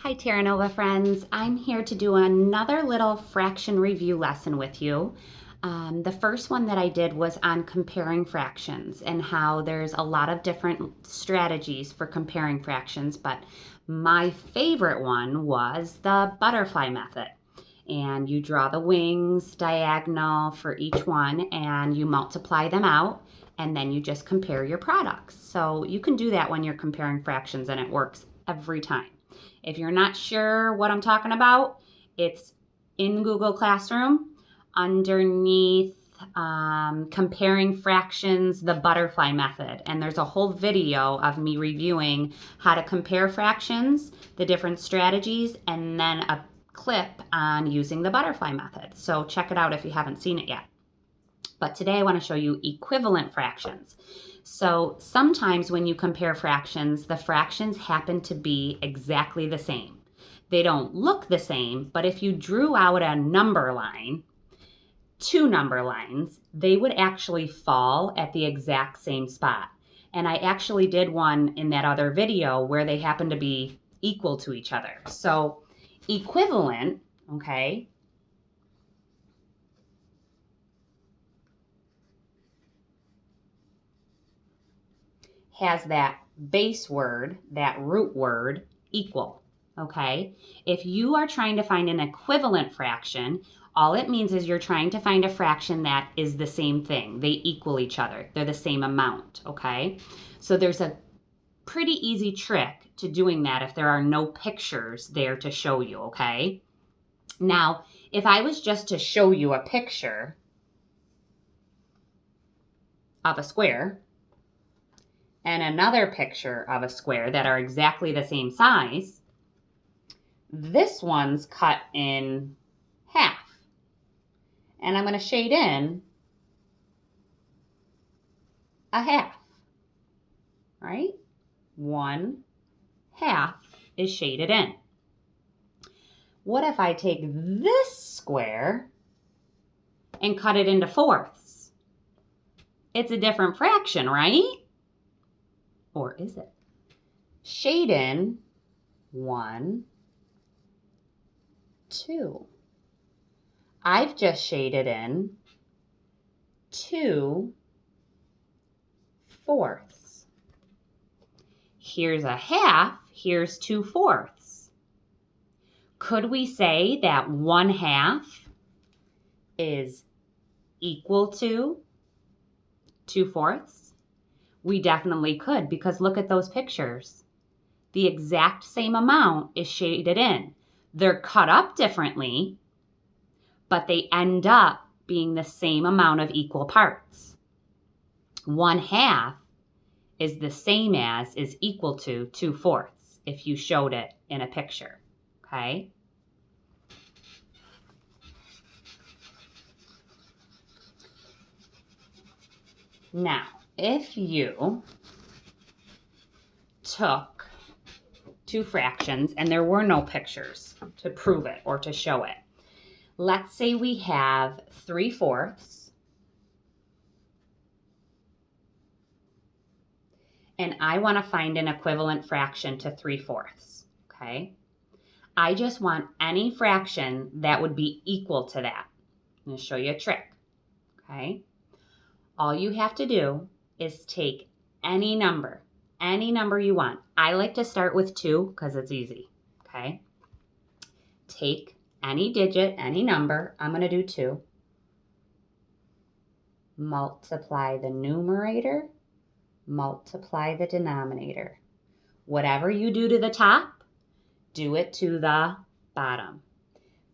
Hi Terra Nova friends, I'm here to do another little fraction review lesson with you. The first one that I did was on comparing fractions and how there's a lot of different strategies for comparing fractions, but my favorite one was the butterfly method. And you draw the wings diagonal for each one and you multiply them out and then you just compare your products. So you can do that when you're comparing fractions and it works every time. If you're not sure what I'm talking about, it's in Google Classroom underneath comparing fractions, the butterfly method. And there's a whole video of me reviewing how to compare fractions, the different strategies, and then a clip on using the butterfly method. So check it out if you haven't seen it yet. But today I want to show you equivalent fractions. So sometimes when you compare fractions, the fractions happen to be exactly the same. They don't look the same, but if you drew out a number line, two number lines, they would actually fall at the exact same spot. And I actually did one in that other video where they happen to be equal to each other. So equivalent, okay, has that base word, that root word, equal, okay? If you are trying to find an equivalent fraction, all it means is you're trying to find a fraction that is the same thing. They equal each other. They're the same amount, okay? So there's a pretty easy trick to doing that if there are no pictures there to show you, okay? Now, if I was just to show you a picture of a square, and another picture of a square that are exactly the same size, this one's cut in half. And I'm going to shade in a half, right? 1/2 is shaded in. What if I take this square and cut it into fourths? It's a different fraction, right? Or is it? Shade in 1, 2. I've just shaded in 2/4. Here's a half, here's 2/4. Could we say that 1/2 is equal to 2/4? We definitely could, because look at those pictures. The exact same amount is shaded in. They're cut up differently, but they end up being the same amount of equal parts. 1/2 is the same as, is equal to 2/4 if you showed it in a picture, okay? Now, if you took two fractions and there were no pictures to prove it or to show it, let's say we have 3/4 and I want to find an equivalent fraction to 3/4, okay? I just want any fraction that would be equal to that. I'm going to show you a trick, okay? All you have to do is take any number you want. I like to start with 2 because it's easy, okay? Take any digit, any number. I'm going to do 2. Multiply the numerator, multiply the denominator. Whatever you do to the top, do it to the bottom,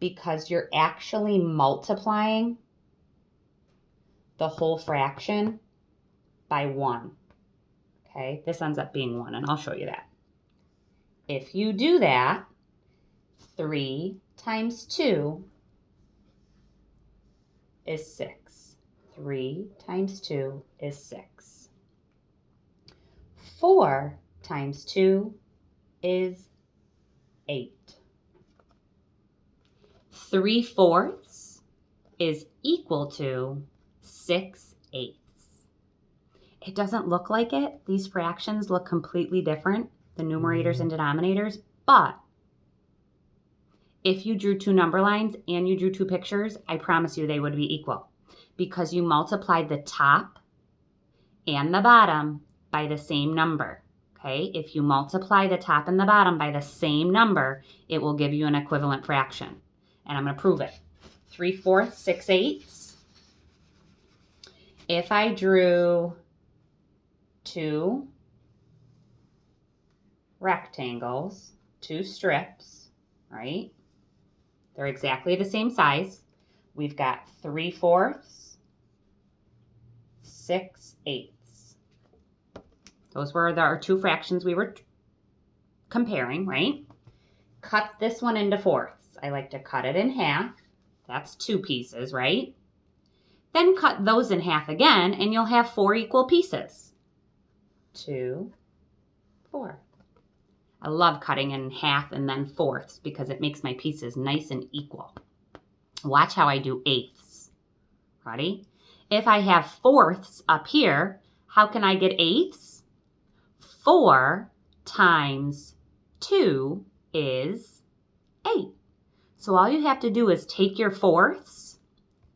because you're actually multiplying the whole fraction by 1. Okay, this ends up being 1, and I'll show you that. If you do that, 3 times 2 is 6. 3 times 2 is 6. 4 times 2 is 8. 3/4 is equal to 6/8. It doesn't look like it. These fractions look completely different, the numerators and denominators, but If you drew 2 number lines and you drew 2 pictures, I promise you they would be equal because you multiplied the top and the bottom by the same number. Okay, if you multiply the top and the bottom by the same number, it will give you an equivalent fraction. And I'm going to prove it. 3/4, 6/8. If I drew 2 rectangles, 2 strips, right? They're exactly the same size. We've got 3/4, 6/8. Those were our 2 fractions we were comparing, right? Cut this one into fourths. I like to cut it in half. That's 2 pieces, right? Then cut those in half again, and you'll have 4 equal pieces. 2, 4. I love cutting in half and then fourths because it makes my pieces nice and equal. Watch how I do eighths. Ready? If I have fourths up here, how can I get eighths? 4 times 2 is 8. So all you have to do is take your fourths,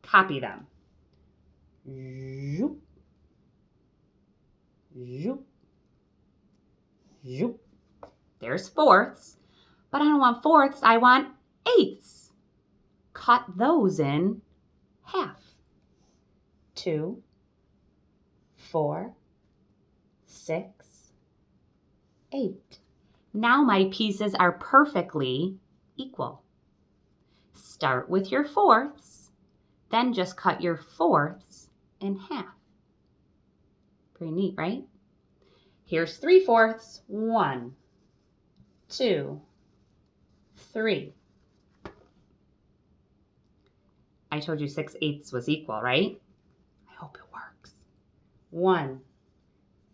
copy them. Zoop, zoop, zoop. There's fourths, but I don't want fourths, I want eighths. Cut those in half. 2, 4, 6, 8. Now my pieces are perfectly equal. Start with your fourths, then just cut your fourths in half. Pretty neat, right? Here's 3/4. 1, 2, 3. I told you 6/8 was equal, right? I hope it works. 1,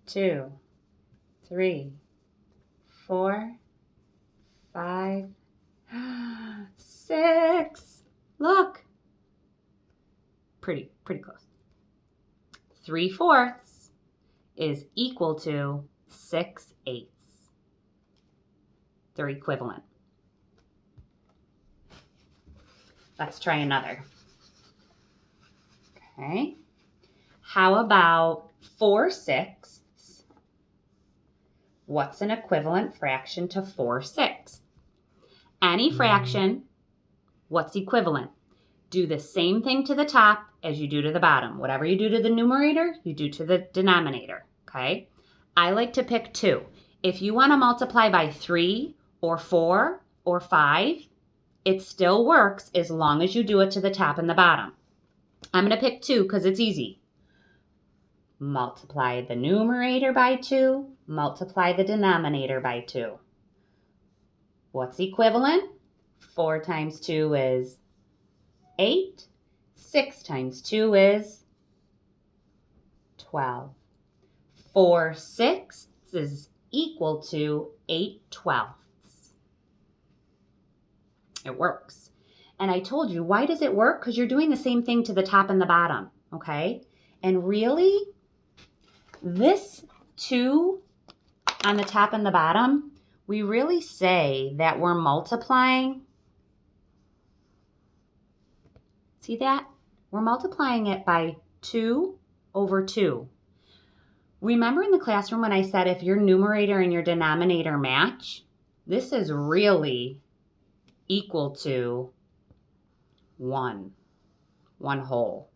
2, 3, 4, 5, 6. Look. Pretty close. 3/4 is equal to 6/8. They're equivalent. Let's try another. Okay. How about 4/6? What's an equivalent fraction to 4/6? Any fraction, what's equivalent? Do the same thing to the top as you do to the bottom. Whatever you do to the numerator, you do to the denominator, okay? I like to pick 2. If you want to multiply by 3 or 4 or 5, it still works as long as you do it to the top and the bottom. I'm going to pick 2 because it's easy. Multiply the numerator by 2, multiply the denominator by 2. What's equivalent? 4 times 2 is 8. 6 times 2 is 12. 4/6 is equal to 8/12. It works. And I told you, why does it work? Because you're doing the same thing to the top and the bottom, okay? And really, this 2 on the top and the bottom, we really say that we're multiplying. See that? We're multiplying it by 2 over 2. Remember in the classroom when I said if your numerator and your denominator match, this is really equal to 1 whole.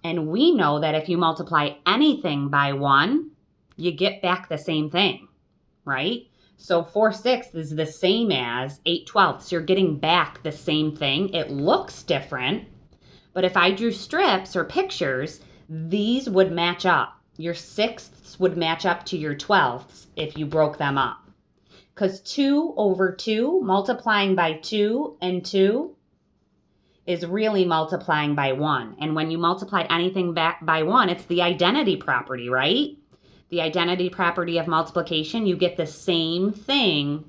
And we know that if you multiply anything by 1, you get back the same thing, right? So 4/6 is the same as 8/12. You're getting back the same thing. It looks different, but if I drew strips or pictures, these would match up. Your 6ths would match up to your 12ths if you broke them up. Because 2 over 2, multiplying by 2 and 2, is really multiplying by 1. And when you multiply anything back by 1, it's the identity property, right? The identity property of multiplication, you get the same thing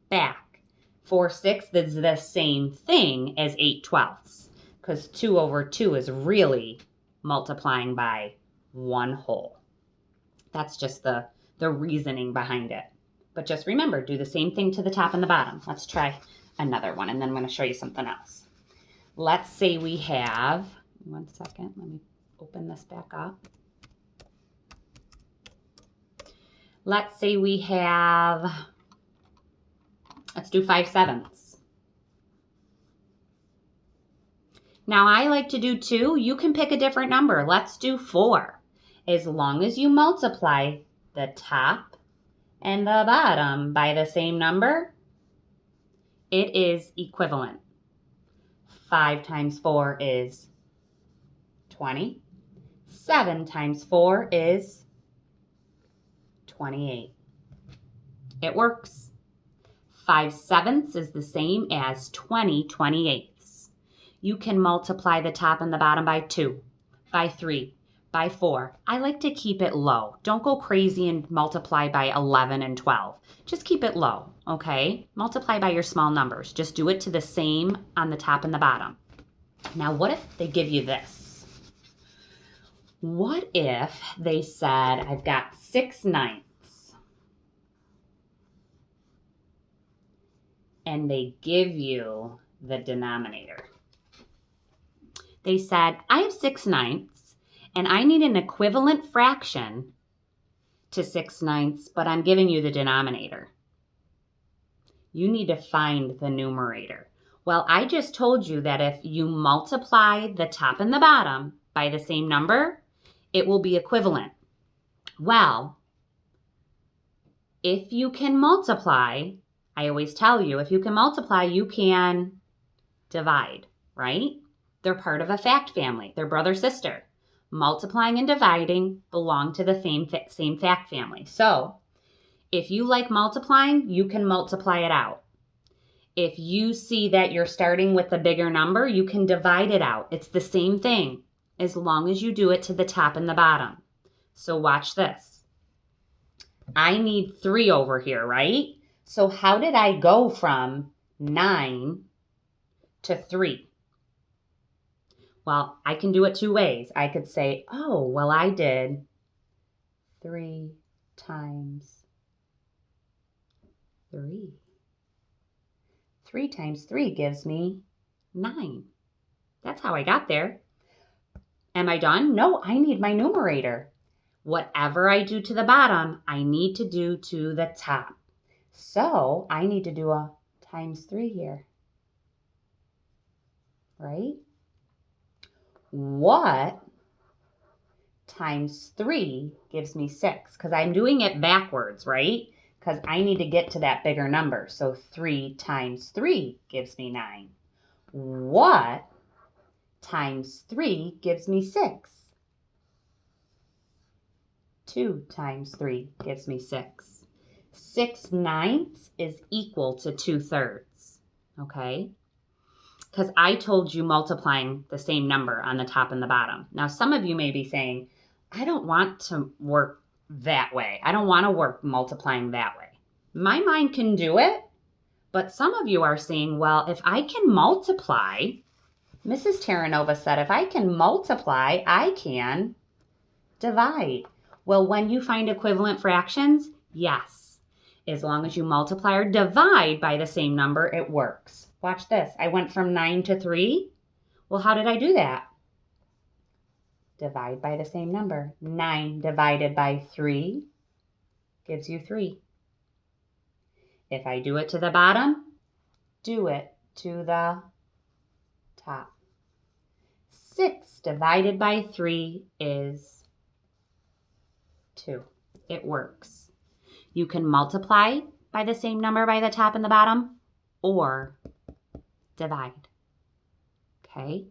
back. 4/6 is the same thing as 8/12, because 2 over 2 is really multiplying by 1 whole. That's just the reasoning behind it. But just remember, do the same thing to the top and the bottom. Let's try another one, and then I'm going to show you something else. Let's say we have, 1 second, let me open this back up. Let's say we have, let's do 5/7. Now I like to do 2. You can pick a different number. Let's do 4. As long as you multiply the top and the bottom by the same number, it is equivalent. 5 times 4 is 20. 7 times 4 is 28. It works. 5/7 is the same as 20/28. You can multiply the top and the bottom by 2, by 3, by 4. I like to keep it low. Don't go crazy and multiply by 11 and 12. Just keep it low, okay? Multiply by your small numbers. Just do it to the same on the top and the bottom. Now, what if they give you this? What if they said, I've got 6/9, and they give you the denominator? They said, I have 6/9 and I need an equivalent fraction to 6/9, but I'm giving you the denominator. You need to find the numerator. Well, I just told you that if you multiply the top and the bottom by the same number, it will be equivalent. Well, if you can multiply, I always tell you, if you can multiply, you can divide, right? They're part of a fact family. They're brother-sister. Multiplying and dividing belong to the same fact family. So if you like multiplying, you can multiply it out. If you see that you're starting with a bigger number, you can divide it out. It's the same thing as long as you do it to the top and the bottom. So watch this. I need 3 over here, right? So how did I go from 9 to 3? Well, I can do it 2 ways. I could say, oh, well, I did 3 times 3. 3 times 3 gives me 9. That's how I got there. Am I done? No, I need my numerator. Whatever I do to the bottom, I need to do to the top. So I need to do a times 3 here, right? What times 3 gives me 6? Because I'm doing it backwards, right? Because I need to get to that bigger number. So 3 times 3 gives me 9. What times 3 gives me 6? 2 times 3 gives me 6. 6/9 is equal to 2/3, okay? Because I told you multiplying the same number on the top and the bottom. Now, some of you may be saying, I don't want to work that way. I don't want to work multiplying that way. My mind can do it, but some of you are saying, well, if I can multiply, Mrs. Terranova said, if I can multiply, I can divide. Well, when you find equivalent fractions, yes. As long as you multiply or divide by the same number, it works. Watch this. I went from 9 to 3. Well, how did I do that? Divide by the same number. 9 divided by 3 gives you 3. If I do it to the bottom, do it to the top. 6 divided by 3 is 2. It works. You can multiply by the same number by the top and the bottom, or divide. Okay?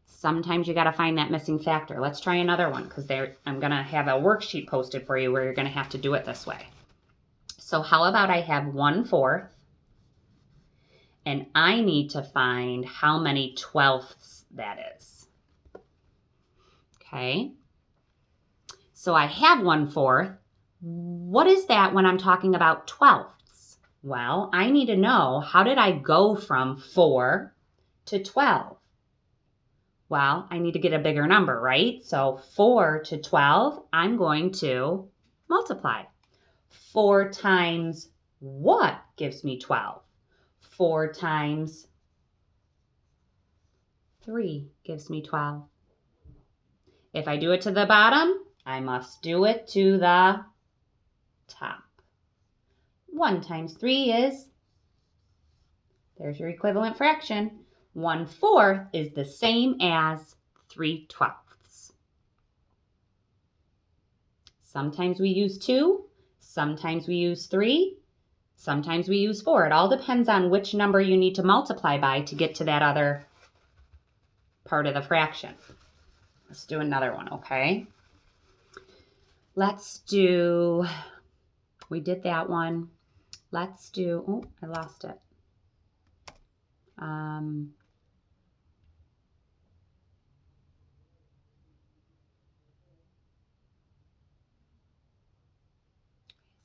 Sometimes you got to find that missing factor. Let's try another one, because I'm going to have a worksheet posted for you where you're going to have to do it this way. So how about I have 1/4, and I need to find how many 12ths that is. Okay? So I have 1/4. What is that when I'm talking about 12ths? Well, I need to know, how did I go from 4 to 12? Well, I need to get a bigger number, right? So 4 to 12, I'm going to multiply. 4 times what gives me 12? 4 times 3 gives me 12. If I do it to the bottom, I must do it to the top. 1 times 3 is, there's your equivalent fraction. 1/4 is the same as 3/12. Sometimes we use 2, sometimes we use 3, sometimes we use 4. It all depends on which number you need to multiply by to get to that other part of the fraction. Let's do another one, okay? Let's do, we did that one. Let's do, oh, I lost it.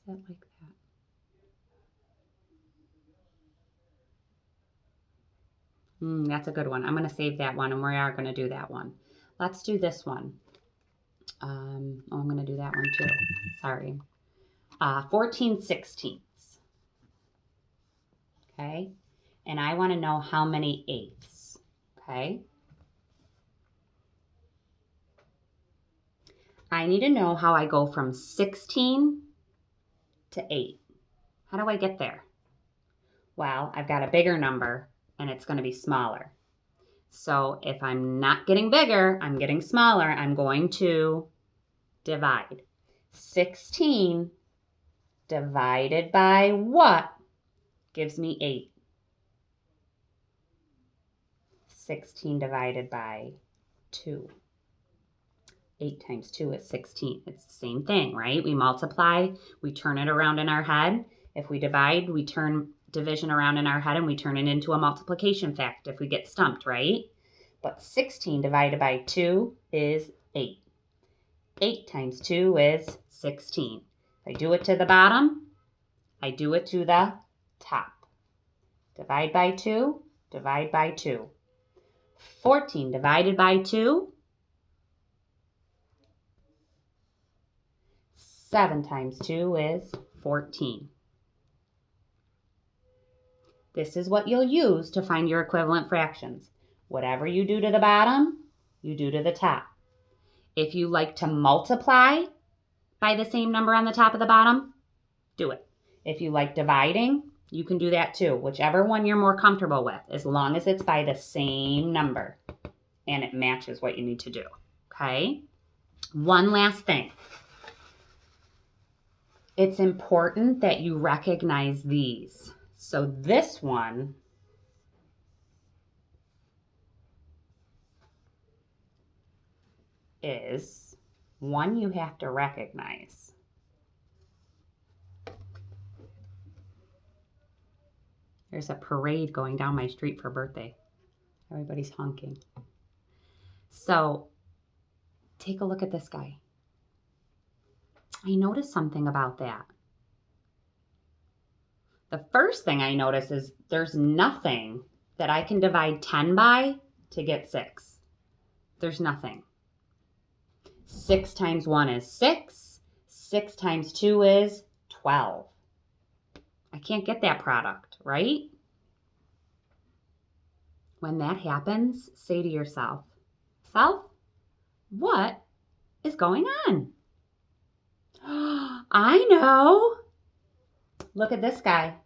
Is it like that? That's a good one. I'm going to save that one, and we are going to do that one. Let's do this one. I'm going to do that one too. Sorry. 14/16. Okay. And I want to know how many eighths. Okay. I need to know how I go from 16 to 8. How do I get there? Well, I've got a bigger number and it's going to be smaller. So if I'm not getting bigger, I'm getting smaller, I'm going to divide. 16 divided by what gives me 8? 16 divided by 2. 8 times 2 is 16. It's the same thing, right? We multiply, we turn it around in our head. If we divide, we turn division around in our head and we turn it into a multiplication fact if we get stumped, right? But 16 divided by 2 is 8. 8 times 2 is 16. If I do it to the bottom, I do it to the top. Divide by 2, divide by 2. 14 divided by 2, 7 times 2 is 14. This is what you'll use to find your equivalent fractions. Whatever you do to the bottom, you do to the top. If you like to multiply by the same number on the top of the bottom, do it. If you like dividing, you can do that too. Whichever one you're more comfortable with, as long as it's by the same number and it matches what you need to do, okay? One last thing. It's important that you recognize these. So this one is one you have to recognize. There's a parade going down my street for birthday. Everybody's honking. So take a look at this guy. I noticed something about that. The first thing I notice is there's nothing that I can divide 10 by to get 6. There's nothing. 6 times 1 is 6. 6 times 2 is 12. I can't get that product, right? When that happens, say to yourself, "Self, what is going on?" I know. Look at this guy.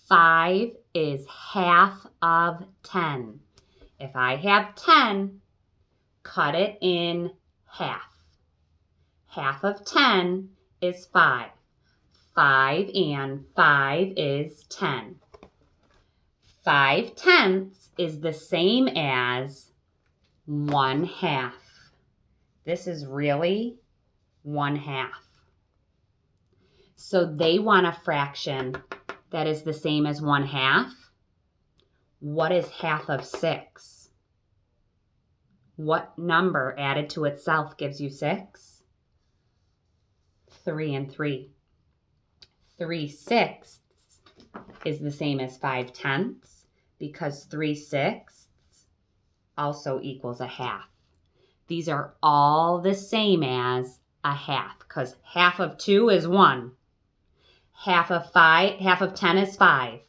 5 is half of 10. If I have 10, cut it in half. Half of 10 is 5. 5 and 5 is 10. 5/10 is the same as 1/2. This is really 1/2. So they want a fraction that is the same as 1/2. What is half of 6? What number added to itself gives you 6? 3 and 3. 3/6 is the same as 5/10 because 3/6 also equals a half. These are all the same as a half because half of 2 is 1. Half of 10 is 5.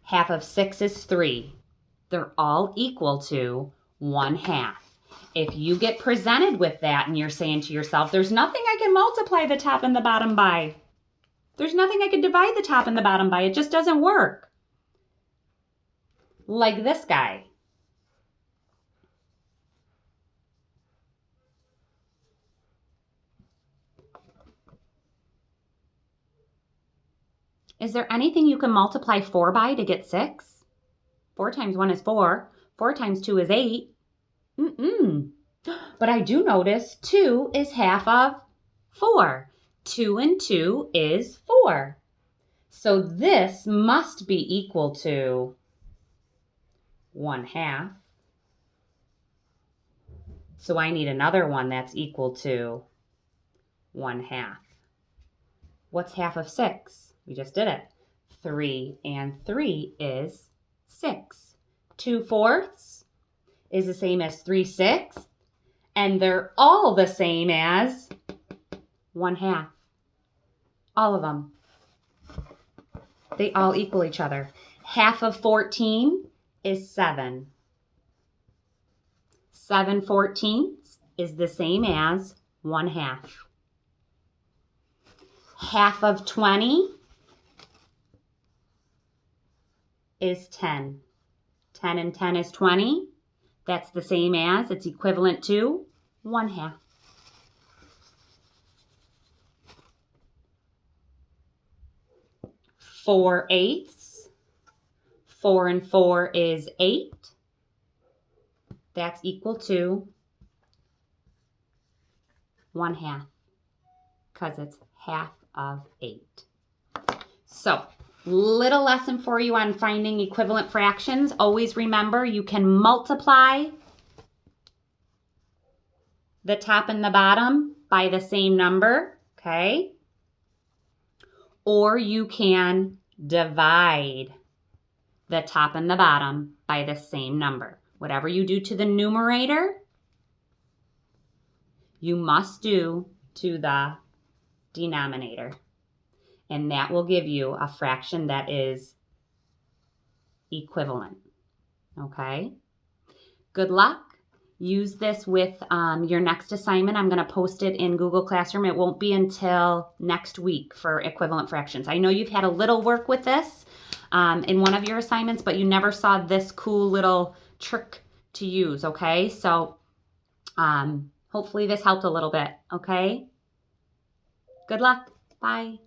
Half of 6 is 3. They're all equal to 1/2. If you get presented with that and you're saying to yourself, there's nothing I can multiply the top and the bottom by. There's nothing I can divide the top and the bottom by. It just doesn't work. Like this guy. Is there anything you can multiply 4 by to get 6? 4 times 1 is 4. 4 times 2 is 8. But I do notice 2 is half of 4. 2 and 2 is 4. So this must be equal to 1/2. So I need another one that's equal to 1/2. What's half of 6? We just did it. 3 and 3 is 6. 2/4 is the same as 3/6, and they're all the same as 1/2. All of them. They all equal each other. Half of 14 is 7. 7/14 is the same as 1/2. Half of 20 is 10. 10 and 10 is 20. That's the same as, it's equivalent to 1/2. Four eighths. 4 and 4 is 8. That's equal to 1/2 because it's half of 8. So, little lesson for you on finding equivalent fractions. Always remember you can multiply the top and the bottom by the same number, okay? Or you can divide the top and the bottom by the same number. Whatever you do to the numerator, you must do to the denominator. And that will give you a fraction that is equivalent. Okay? Good luck. Use this with your next assignment. I'm going to post it in Google Classroom. It won't be until next week for equivalent fractions. I know you've had a little work with this in one of your assignments, but you never saw this cool little trick to use, okay? So hopefully this helped a little bit, okay? Good luck. Bye.